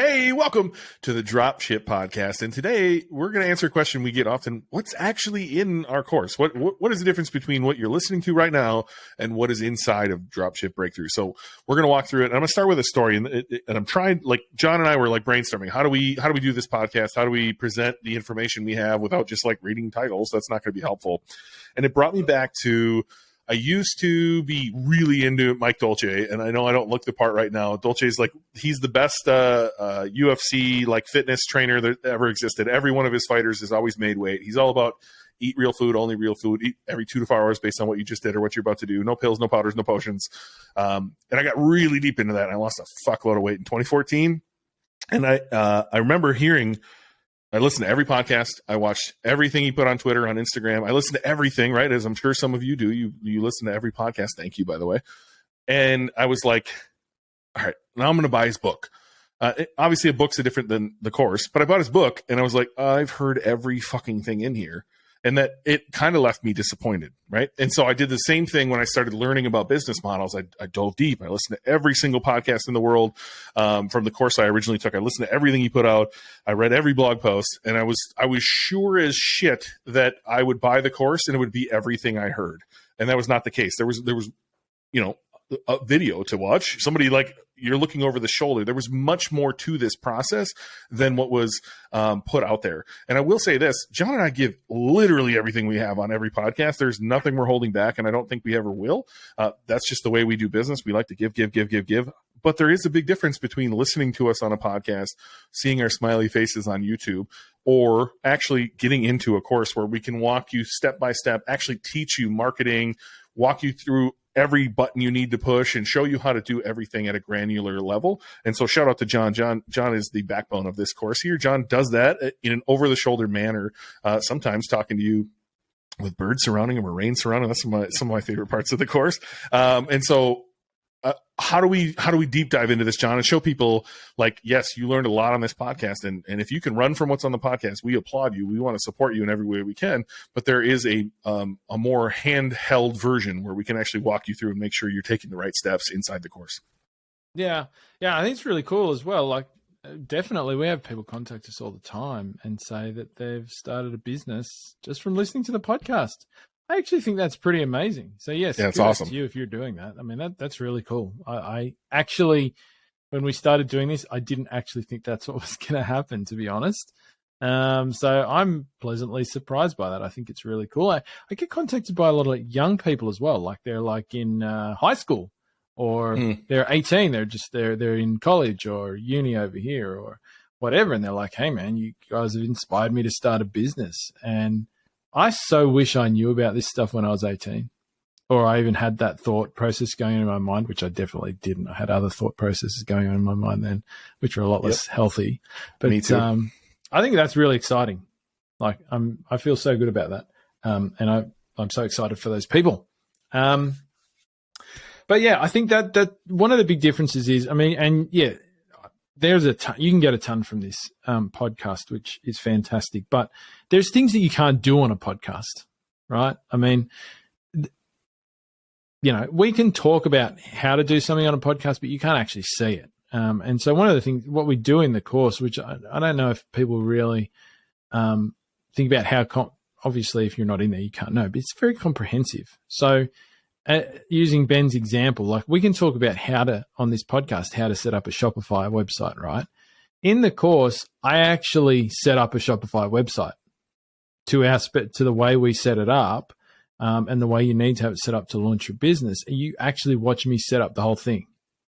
Hey, welcome to the Dropship Podcast. And today we're going to answer a question we get often. What's actually in our course? What is the difference between what you're listening to right now and what is inside of Dropship Breakthru? So we're going to walk through it. And I'm going to start with a story. And I'm trying, like John and I were like brainstorming. How do we do this podcast? How do we present the information we have without just like reading titles? That's not going to be helpful. And it brought me back to, I used to be really into Mike Dolce, and I know I don't look the part right now. Dolce's like, he's the best UFC like fitness trainer that ever existed. Every one of his fighters has always made weight. He's all about eat real food, only real food, eat every 2 to 4 hours based on what you just did or what you're about to do. No pills, no powders, no potions. And I got really deep into that, and I lost a fuckload of weight in 2014. And I remember hearing, I listened to every podcast. I watched everything he put on Twitter, on Instagram. I listened to everything, right? As I'm sure some of you do. You listen to every podcast. Thank you, by the way. And I was like, all right, now I'm going to buy his book. Obviously, a book's different than the course, but I bought his book, and I was like, I've heard every fucking thing in here. And that it kind of left me disappointed, right? And so I did the same thing when I started learning about business models. I dove deep. I listened to every single podcast in the world from the course I originally took. I listened to everything he put out. I read every blog post, and I was sure as shit that I would buy the course and it would be everything I heard. And that was not the case. There was a video to watch. Somebody like, you're looking over the shoulder. There was much more to this process than what was put out there. And I will say this, John and I give literally everything we have on every podcast. There's nothing we're holding back, and I don't think we ever will. That's just the way we do business. We like to give. But there is a big difference between listening to us on a podcast, seeing our smiley faces on YouTube, or actually getting into a course where we can walk you step by step, actually teach you marketing, walk you through every button you need to push and show you how to do everything at a granular level. And so shout out to John. John is the backbone of this course here. John does that in an over-the-shoulder manner, sometimes talking to you with birds surrounding him or rain surrounding. That's some of my favorite parts of the course. And so how do we deep dive into this, John, and show people like, yes, you learned a lot on this podcast. And if you can run from what's on the podcast, we applaud you. We want to support you in every way we can. But there is a more handheld version where we can actually walk you through and make sure you're taking the right steps inside the course. Yeah. I think it's really cool as well. Like, definitely, we have people contact us all the time and say that they've started a business just from listening to the podcast. I actually think that's pretty amazing. So yes, yeah, it's awesome to you if you're doing that. I mean, that's really cool. I actually, when we started doing this, I didn't actually think that's what was going to happen, to be honest. So I'm pleasantly surprised by that. I think it's really cool. I get contacted by a lot of young people as well. Like they're like in high school, or they're 18. They're in college or uni over here or whatever. And they're like, hey man, you guys have inspired me to start a business. And I so wish I knew about this stuff when I was 18, or I even had that thought process going on in my mind, which I definitely didn't. I had other thought processes going on in my mind then, which are a lot less healthy. But me too. I think that's really exciting. Like I feel so good about that. And I'm so excited for those people. But yeah, I think that one of the big differences is, I mean, and yeah, there's a ton, you can get a ton from this podcast, which is fantastic, but there's things that you can't do on a podcast, right? I mean, we can talk about how to do something on a podcast, but you can't actually see it. And so one of the things, what we do in the course, which I don't know if people really think about how, obviously if you're not in there, you can't know, but it's very comprehensive. So using Ben's example, like we can talk about on this podcast, how to set up a Shopify website, right? In the course, I actually set up a Shopify website to the way we set it up, and the way you need to have it set up to launch your business. And you actually watch me set up the whole thing.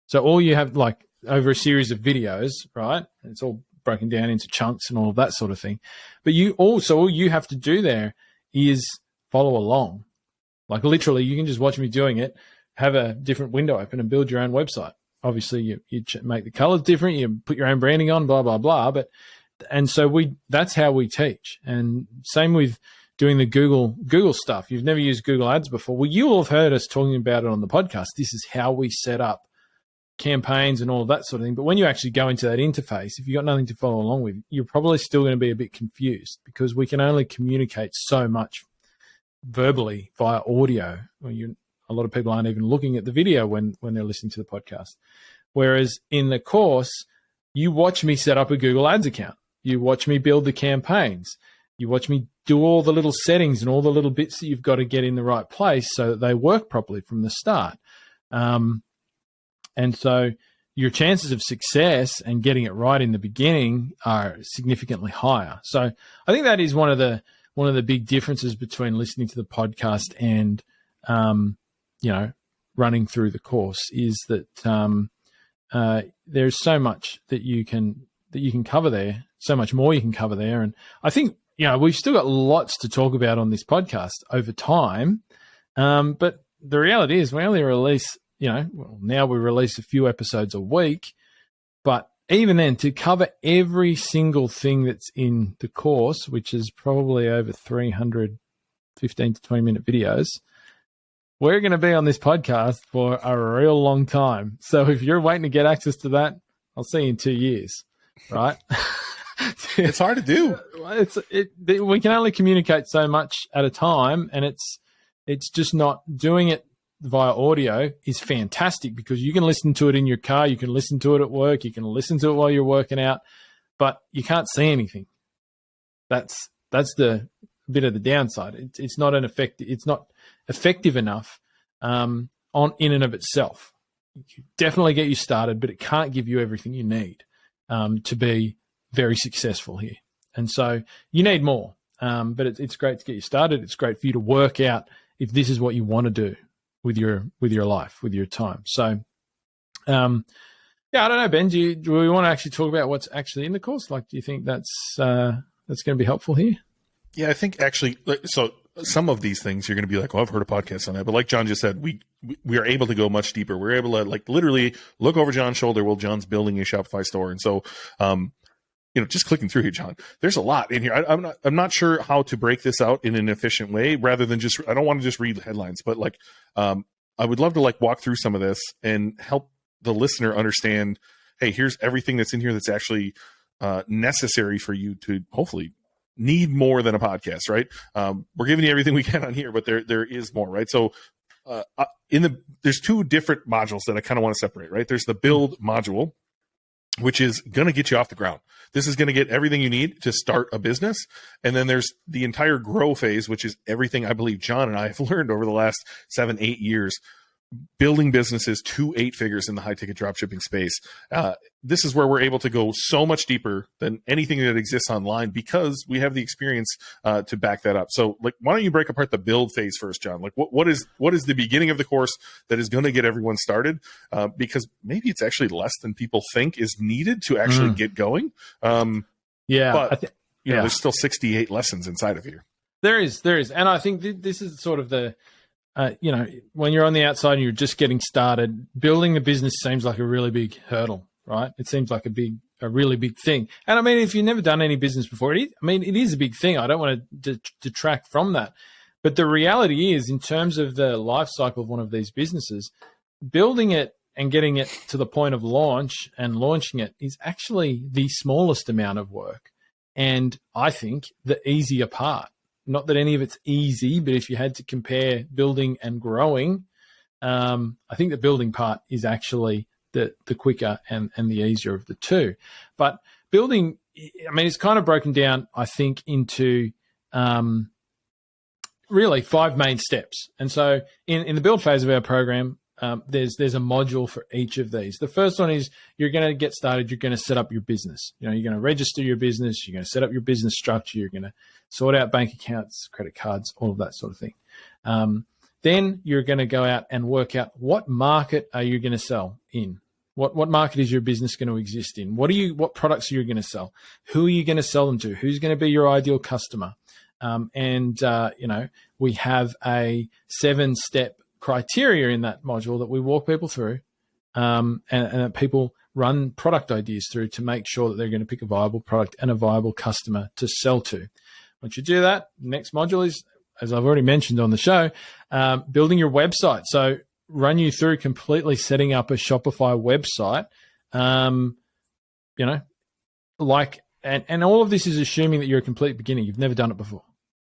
So all you have, like over a series of videos, right? It's all broken down into chunks and all of that sort of thing. But all you have to do there is follow along. Like literally, you can just watch me doing it, have a different window open and build your own website. Obviously, you make the colors different, you put your own branding on, blah, blah, blah. And so that's how we teach. And same with doing the Google stuff. You've never used Google Ads before. Well, you will have heard us talking about it on the podcast. This is how we set up campaigns and all of that sort of thing. But when you actually go into that interface, if you've got nothing to follow along with, you're probably still going to be a bit confused because we can only communicate so much verbally via audio. A lot of people aren't even looking at the video when they're listening to the podcast. Whereas in the course, You watch me set up a Google Ads account. You watch me build the campaigns. You watch me do all the little settings and all the little bits that you've got to get in the right place so that they work properly from the start. And so your chances of success and getting it right in the beginning are significantly higher. So I think that is one of the big differences between listening to the podcast and, running through the course is that there's so much that you can cover there, so much more you can cover there. And I think, we've still got lots to talk about on this podcast over time. But the reality is we only release, now we release a few episodes a week, but even then, to cover every single thing that's in the course, which is probably over 300 15 to 20-minute videos, we're going to be on this podcast for a real long time. So if you're waiting to get access to that, I'll see you in 2 years, right? It's hard to do. We can only communicate so much at a time, and it's just not doing it via audio is fantastic because you can listen to it in your car, you can listen to it at work, you can listen to it while you're working out, but you can't see anything. That's the bit of the downside. It's not effective enough in and of itself. It can definitely get you started, but it can't give you everything you need to be very successful here. And so you need more. But it's great to get you started. It's great for you to work out if this is what you want to do with your life, with your time. So, I don't know, Ben, do we want to actually talk about what's actually in the course? Like, do you think that's going to be helpful here? Yeah, I think actually, so some of these things you're going to be like, oh, I've heard a podcast on that. But like John just said, we are able to go much deeper. We're able to literally look over John's shoulder while John's building a Shopify store. And so, just clicking through here, John, there's a lot in here. I'm not sure how to break this out in an efficient way rather than I don't want to just read the headlines, but I would love to walk through some of this and help the listener understand, hey, here's everything that's in here that's actually necessary for you to hopefully need more than a podcast, right? We're giving you everything we can on here, but there is more, right? So there's two different modules that I kind of want to separate, right? There's the build module, which is going to get you off the ground. This is going to get everything you need to start a business. And then there's the entire grow phase, which is everything I believe John and I have learned over the last 7-8 years, building businesses to 8 figures in the high ticket dropshipping space. This is where we're able to go so much deeper than anything that exists online because we have the experience to back that up. So why don't you break apart the build phase first, John? What is the beginning of the course that is going to get everyone started? Because maybe it's actually less than people think is needed to actually get going. But there's still 68 lessons inside of here. There is. And I think this is sort of the, when you're on the outside and you're just getting started, building a business seems like a really big hurdle, right? It seems like a really big thing. And I mean, if you've never done any business before, it is a big thing. I don't want to detract from that. But the reality is, in terms of the life cycle of one of these businesses, building it and getting it to the point of launch and launching it is actually the smallest amount of work. And I think the easier part. Not that any of it's easy, but if you had to compare building and growing, I think the building part is actually the quicker and the easier of the two. But building, it's kind of broken down, I think, into really 5 main steps. And so in the build phase of our program, there's a module for each of these. The first one is you're going to get started. You're going to set up your business. You're going to register your business. You're going to set up your business structure. You're going to sort out bank accounts, credit cards, all of that sort of thing. Then you're going to go out and work out what market are you going to sell in? What market is your business going to exist in? What products are you going to sell? Who are you going to sell them to? Who's going to be your ideal customer? We have a 7-step criteria in that module that we walk people through and that people run product ideas through to make sure that they're going to pick a viable product and a viable customer to sell to. Once you do that, the next module is, as I've already mentioned on the show, building your website. So run you through completely setting up a Shopify website, and all of this is assuming that you're a complete beginner. You've never done it before,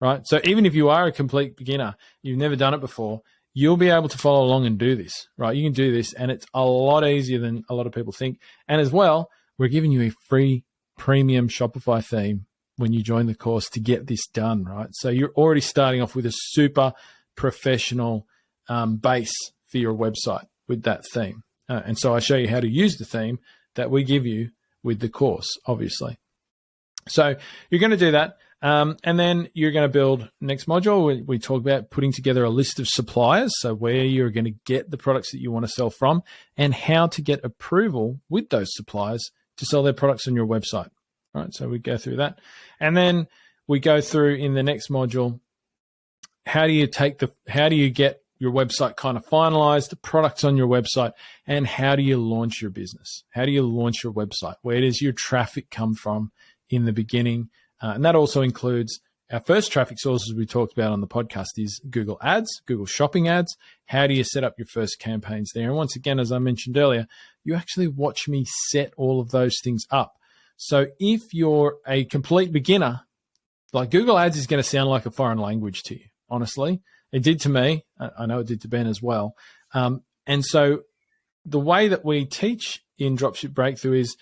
right? So even if you are a complete beginner, you've never done it before, you'll be able to follow along and do this, right? You can do this, and it's a lot easier than a lot of people think. And as well, we're giving you a free premium Shopify theme when you join the course to get this done, right? So you're already starting off with a super professional base for your website with that theme. And so I show you how to use the theme that we give you with the course, obviously. So you're going to do that. And then you're going to build next module. We talk about putting together a list of suppliers. So where you're going to get the products that you want to sell from and how to get approval with those suppliers to sell their products on your website. All right. So we go through that. And then we go through in the next module, how do you get your website kind of finalized, the products on your website, and how do you launch your business? How do you launch your website? Where does your traffic come from in the beginning? And that also includes our first traffic sources we talked about on the podcast is Google Ads, Google Shopping Ads. How do you set up your first campaigns there? And once again, as I mentioned earlier, you actually watch me set all of those things up. So if you're a complete beginner, like Google Ads is going to sound like a foreign language to you, honestly. It did to me. I know it did to Ben as well. And so the way that we teach in Dropship Breakthru is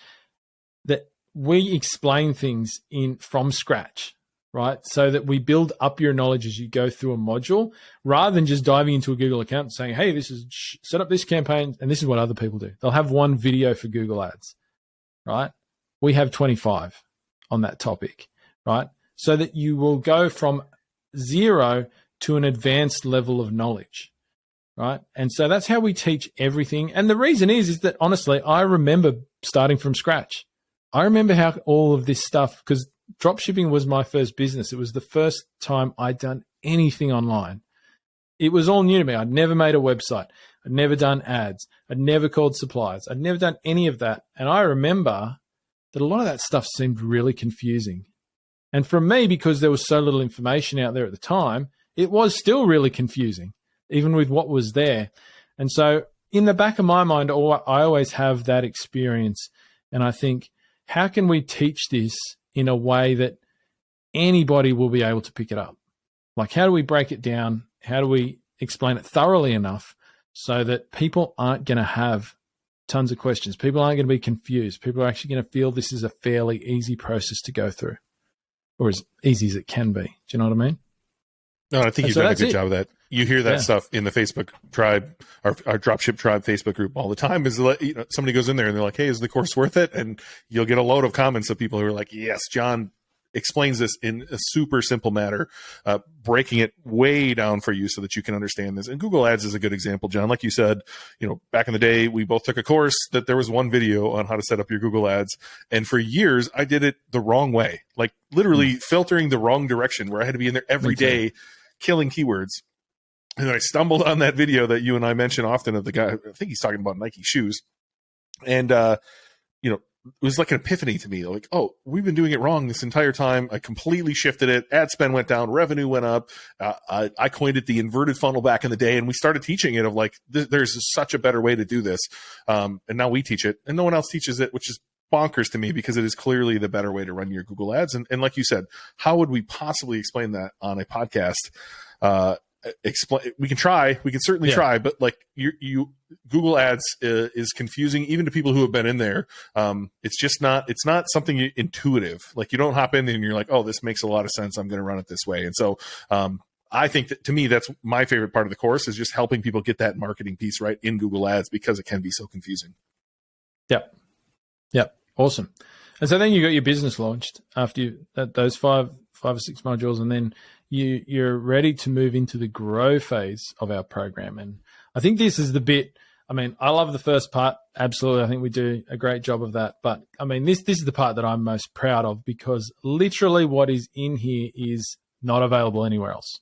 that we explain things from scratch, right? So that we build up your knowledge as you go through a module rather than just diving into a Google account and saying, hey, set up this campaign. And this is what other people do. They'll have one video for Google Ads, right? We have 25 on that topic, right? So that you will go from zero to an advanced level of knowledge, right? And so that's how we teach everything. And the reason is that honestly, I remember starting from scratch. I remember how all of this stuff, because dropshipping was my first business. It was the first time I'd done anything online. It was all new to me. I'd never made a website. I'd never done ads. I'd never called suppliers. I'd never done any of that. And I remember that a lot of that stuff seemed really confusing. And for me, because there was so little information out there at the time, it was still really confusing, even with what was there. And so in the back of my mind, I always have that experience. And I think, how can we teach this in a way that anybody will be able to pick it up? Like, how do we break it down? How do we explain it thoroughly enough so that people aren't going to have tons of questions? People aren't going to be confused. People are actually going to feel this is a fairly easy process to go through, or as easy as it can be. Do you know what I mean? No, I think you've done a good job of that. You hear that stuff in the Facebook tribe, our Dropship tribe Facebook group all the time. Is somebody goes in there and they're like, "Hey, is the course worth it?" And you'll get a load of comments of people who are like, "Yes, John explains this in a super simple manner, breaking it way down for you so that you can understand this." And Google Ads is a good example, John. Like you said, back in the day, we both took a course that there was one video on how to set up your Google Ads. And for years, I did it the wrong way, like literally filtering the wrong direction, where I had to be in there every day killing keywords. And then I stumbled on that video that you and I mention often of the guy, I think he's talking about Nike shoes. And, it was like an epiphany to me. Like, oh, we've been doing it wrong this entire time. I completely shifted it. Ad spend went down, revenue went up. I coined it the inverted funnel back in the day, and we started teaching it of like, there's such a better way to do this. And now we teach it, and no one else teaches it, which is bonkers to me because it is clearly the better way to run your Google Ads. And like you said, how would we possibly explain that on a podcast? We can certainly try, but like Google Ads is confusing even to people who have been in there. It's not something intuitive. Like, you don't hop in and you're like, oh, this makes a lot of sense, I'm going to run it this way. And so I think that, to me, that's my favorite part of the course, is just helping people get that marketing piece right in Google Ads, because it can be so confusing. Yep. Awesome. And so then you got your business launched after those five or six modules, and then you're ready to move into the grow phase of our program. And I think this is the bit, I love the first part. Absolutely. I think we do a great job of that. But this is the part that I'm most proud of, because literally what is in here is not available anywhere else.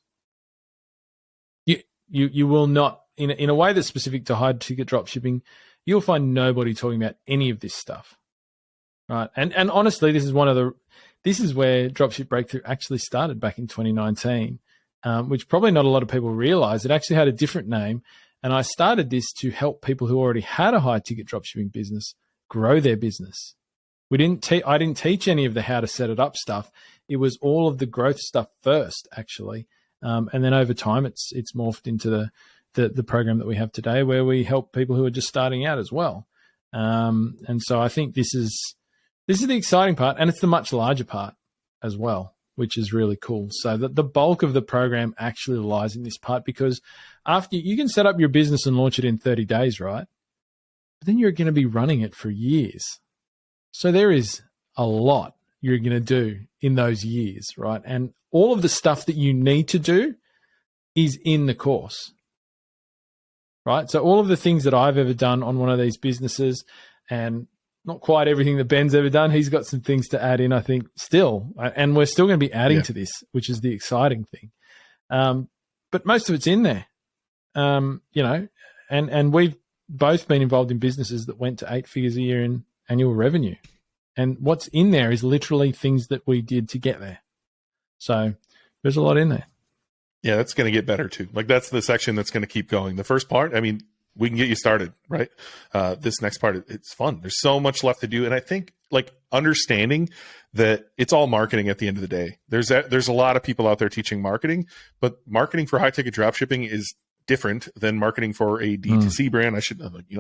You will not, in a way that's specific to high ticket dropshipping, you'll find nobody talking about any of this stuff. Right. And honestly, this is where Dropship Breakthru actually started back in 2019, which probably not a lot of people realize. It actually had a different name. And I started this to help people who already had a high ticket dropshipping business grow their business. I didn't teach any of the how to set it up stuff. It was all of the growth stuff first, actually. And then over time, it's morphed into the program that we have today, where we help people who are just starting out as well. And so I think this is this is the exciting part, and it's the much larger part as well, which is really cool. So the bulk of the program actually lies in this part, because after you can set up your business and launch it in 30 days, right? But then you're going to be running it for years. So there is a lot you're going to do in those years, right? And all of the stuff that you need to do is in the course, right? So all of the things that I've ever done on one of these businesses, and not quite everything that Ben's ever done, he's got some things to add in, I think, still. And we're still going to be adding to this, which is the exciting thing. But most of it's in there, and we've both been involved in businesses that went to 8 figures a year in annual revenue. And what's in there is literally things that we did to get there. So there's a lot in there. Yeah, that's going to get better too. Like, that's the section that's going to keep going. The first part, I mean, we can get you started, right? This next part, it's fun. There's so much left to do. And I think, like, understanding that it's all marketing at the end of the day. There's a lot of people out there teaching marketing, but marketing for high ticket dropshipping is different than marketing for a D2C brand. I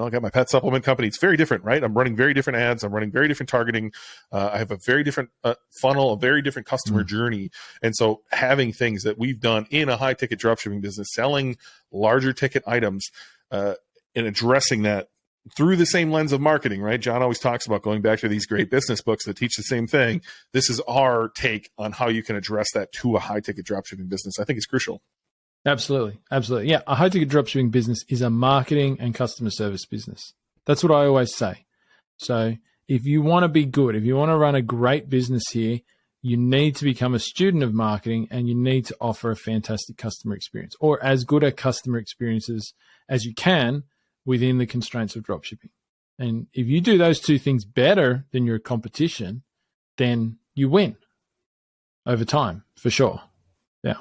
got my pet supplement company. It's very different, right? I'm running very different ads. I'm running very different targeting. I have a very different funnel, a very different customer journey. And so having things that we've done in a high ticket dropshipping business, selling larger ticket items, and addressing that through the same lens of marketing, right? John always talks about going back to these great business books that teach the same thing. This is our take on how you can address that to a high ticket dropshipping business. I think it's crucial. Absolutely. Absolutely. Yeah. A high ticket dropshipping business is a marketing and customer service business. That's what I always say. So if you want to be good, if you want to run a great business here, you need to become a student of marketing, and you need to offer a fantastic customer experience, or as good a customer experiences as you can within the constraints of dropshipping. And if you do those two things better than your competition, then you win over time, for sure. Yeah.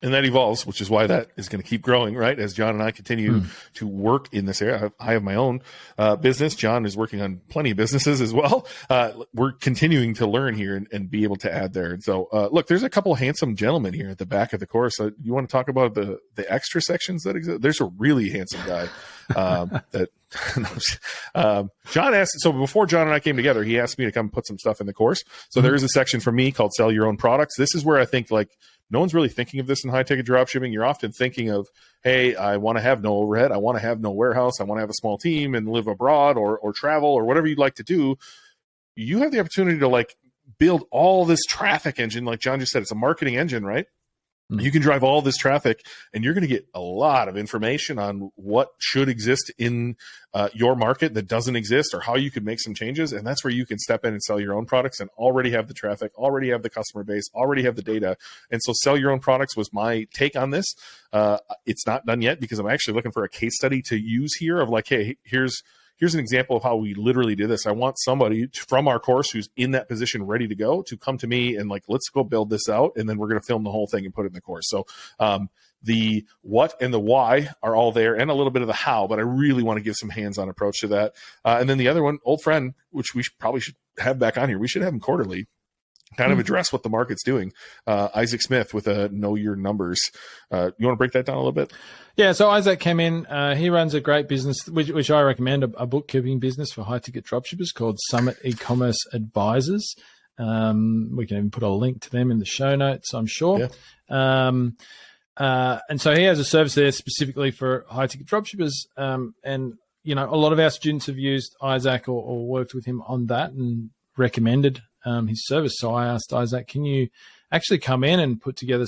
And that evolves, which is why that is going to keep growing, right? As John and I continue to work in this area. I have my own business. John is working on plenty of businesses as well. We're continuing to learn here and be able to add there. And so, look, there's a couple handsome gentlemen here at the back of the course. You want to talk about the extra sections that exist? There's a really handsome guy John asked. So before John and I came together, he asked me to come put some stuff in the course. So there is a section for me called Sell Your Own Products. This is where I think, like, no one's really thinking of this in high ticket dropshipping. You're often thinking of, hey, I want to have no overhead. I want to have no warehouse. I want to have a small team and live abroad or travel or whatever you'd like to do. You have the opportunity to, like, build all this traffic engine. Like John just said, it's a marketing engine, right? You can drive all this traffic, and you're going to get a lot of information on what should exist in your market that doesn't exist, or how you could make some changes. And that's where you can step in and sell your own products and already have the traffic, already have the customer base, already have the data. And so Sell Your Own Products was my take on this. It's not done yet, because I'm actually looking for a case study to use here of, like, hey, here's an example of how we literally did this. I want somebody from our course who's in that position ready to go to come to me and, like, let's go build this out. And then we're going to film the whole thing and put it in the course. So the what and the why are all there, and a little bit of the how, but I really want to give some hands-on approach to that. And then the other one, old friend, which we probably should have back on here. We should have him quarterly, kind of address what the market's doing. Isaac Smith with a Know Your Numbers. You want to break that down a little bit? Yeah, so Isaac came in. He runs a great business, which I recommend, a bookkeeping business for high-ticket dropshippers called Summit E-commerce Advisors. We can even put a link to them in the show notes, I'm sure. Yeah. And so he has a service there specifically for high-ticket dropshippers. And, you know, a lot of our students have used Isaac or worked with him on that and recommended his service. So I asked Isaac, can you actually come in and put together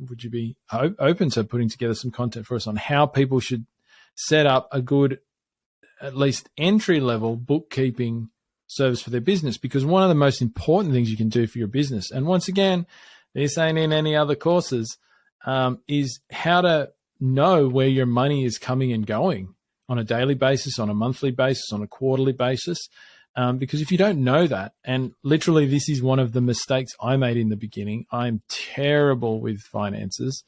would you be open to putting together some content for us on how people should set up a good, at least entry-level bookkeeping service for their business? Because one of the most important things you can do for your business, and once again, this ain't in any other courses, is how to know where your money is coming and going on a daily basis, on a monthly basis, on a quarterly basis. Because if you don't know that, and literally this is one of the mistakes I made in the beginning, I'm terrible with finances,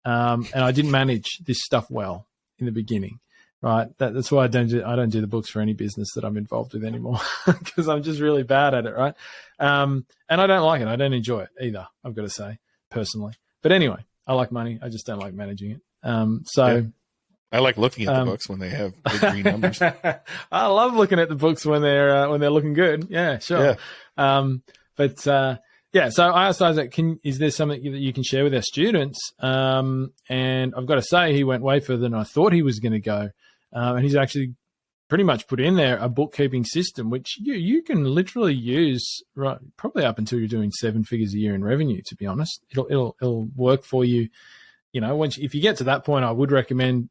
and I didn't manage this stuff well in the beginning, right? That's why I don't do the books for any business that I'm involved with anymore, because I'm just really bad at it, right? And I don't like it. I don't enjoy it either, I've got to say, personally. But anyway, I like money. I just don't like managing it. I like looking at the books when they have big green numbers. I love looking at the books when they're looking good. Yeah, sure. Yeah. Yeah, so I asked Isaac, is there something that you can share with our students? And I've got to say, he went way further than I thought he was going to go. And he's actually pretty much put in there a bookkeeping system, which you can literally use right probably up until you're doing 7 figures a year in revenue. To be honest, it'll work for you. If you get to that point, I would recommend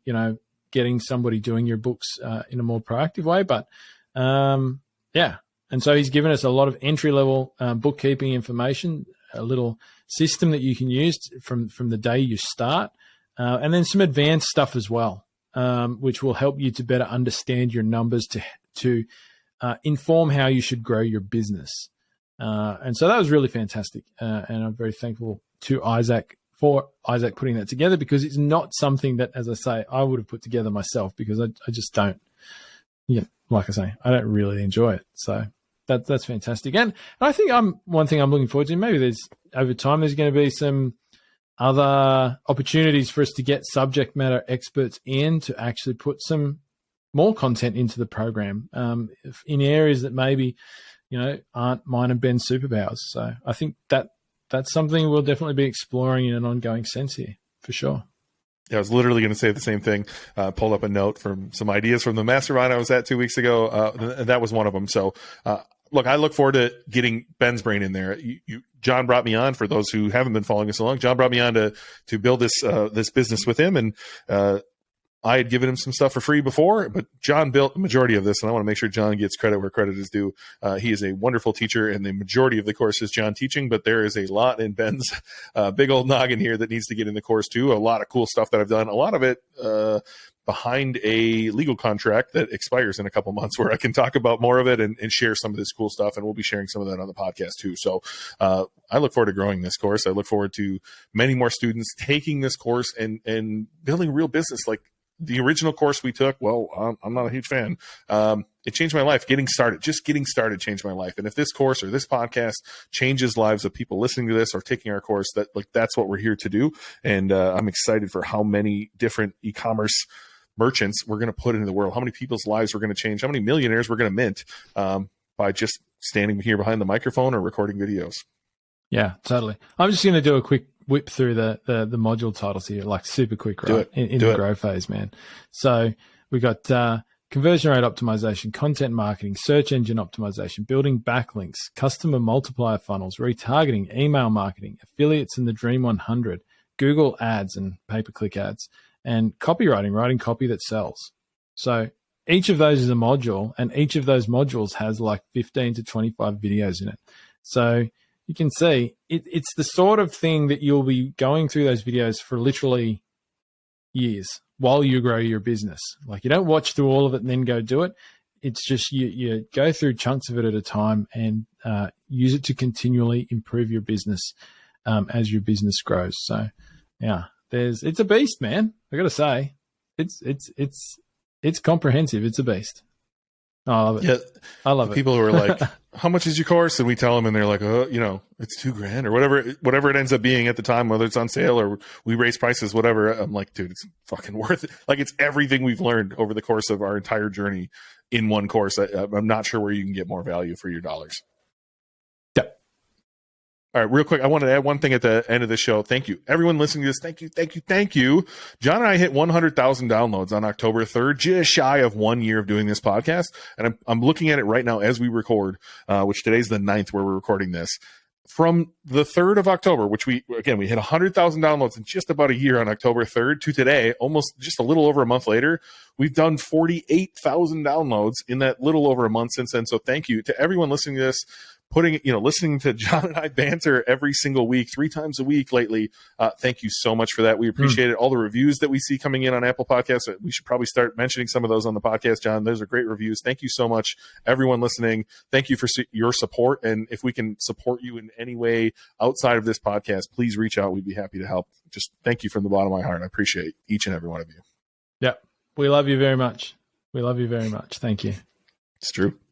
getting somebody doing your books in a more proactive way. But yeah. And so he's given us a lot of entry-level bookkeeping information, a little system that you can use from the day you start, and then some advanced stuff as well, which will help you to better understand your numbers to inform how you should grow your business. And so that was really fantastic, and I'm very thankful to Isaac for putting that together, because it's not something that, as I say, I would have put together myself, because I just don't. Like I say, I don't really enjoy it. So that's fantastic. And I think one thing I'm looking forward to, maybe over time there's going to be some other opportunities for us to get subject matter experts in to actually put some more content into the program in areas that maybe, aren't mine and Ben's superpowers. So I think that's something we'll definitely be exploring in an ongoing sense here, for sure. Yeah, I was literally going to say the same thing. Pulled up a note from some ideas from the mastermind I was at 2 weeks ago. That was one of them. So, look, I look forward to getting Ben's brain in there. John brought me on, for those who haven't been following us along. John brought me on to build this business with him, and I had given him some stuff for free before, but John built the majority of this, and I want to make sure John gets credit where credit is due. He is a wonderful teacher, and the majority of the course is John teaching, but there is a lot in Ben's big old noggin here that needs to get in the course too. A lot of cool stuff that I've done, a lot of it behind a legal contract that expires in a couple months, where I can talk about more of it and share some of this cool stuff, and we'll be sharing some of that on the podcast too. So I look forward to growing this course. I look forward to many more students taking this course and building real business. Like the original course we took, well, I'm not a huge fan. It changed my life. Just getting started changed my life. And if this course or this podcast changes lives of people listening to this or taking our course, that's what we're here to do. And I'm excited for how many different e-commerce merchants we're going to put into the world, how many people's lives we're going to change, how many millionaires we're going to mint by just standing here behind the microphone or recording videos. Yeah, totally. I'm just going to do a quick whip through the module titles here, like super quick, right? In the grow phase, man. So we got conversion rate optimization, content marketing, search engine optimization, building backlinks, customer multiplier funnels, retargeting, email marketing, affiliates in the Dream 100, Google ads and pay-per-click ads, and copywriting, writing copy that sells. So each of those is a module, and each of those modules has like 15 to 25 videos in it. So you can see it's the sort of thing that you'll be going through those videos for literally years while you grow your business. Like, you don't watch through all of it and then go do it. It's just you go through chunks of it at a time and use it to continually improve your business as your business grows. So yeah, it's a beast, man. I got to say, it's comprehensive. It's a beast. Oh, I love it. Yeah, I love it. People who are like, how much is your course? And we tell them, and they're like, it's $2,000 or whatever it ends up being at the time, whether it's on sale or we raise prices, whatever. I'm like, dude, it's fucking worth it. Like, it's everything we've learned over the course of our entire journey in one course. I'm not sure where you can get more value for your dollars. Yep. All right, real quick, I want to add one thing at the end of the show. Thank you. Everyone listening to this, thank you. John and I hit 100,000 downloads on October 3rd, just shy of 1 year of doing this podcast. And I'm looking at it right now as we record, which today's the 9th where we're recording this. From the 3rd of October, which we hit 100,000 downloads in just about a year on October 3rd, to today, almost just a little over a month later, we've done 48,000 downloads in that little over a month since then. So thank you to everyone listening to this, listening to John and I banter every single week, 3 times a week lately. Thank you so much for that. We appreciate it. All the reviews that we see coming in on Apple Podcasts, we should probably start mentioning some of those on the podcast, John. Those are great reviews. Thank you so much, everyone listening. Thank you for your support. And if we can support you in any way outside of this podcast, please reach out. We'd be happy to help. Just thank you from the bottom of my heart. I appreciate each and every one of you. Yeah. We love you very much. We love you very much. Thank you. It's true.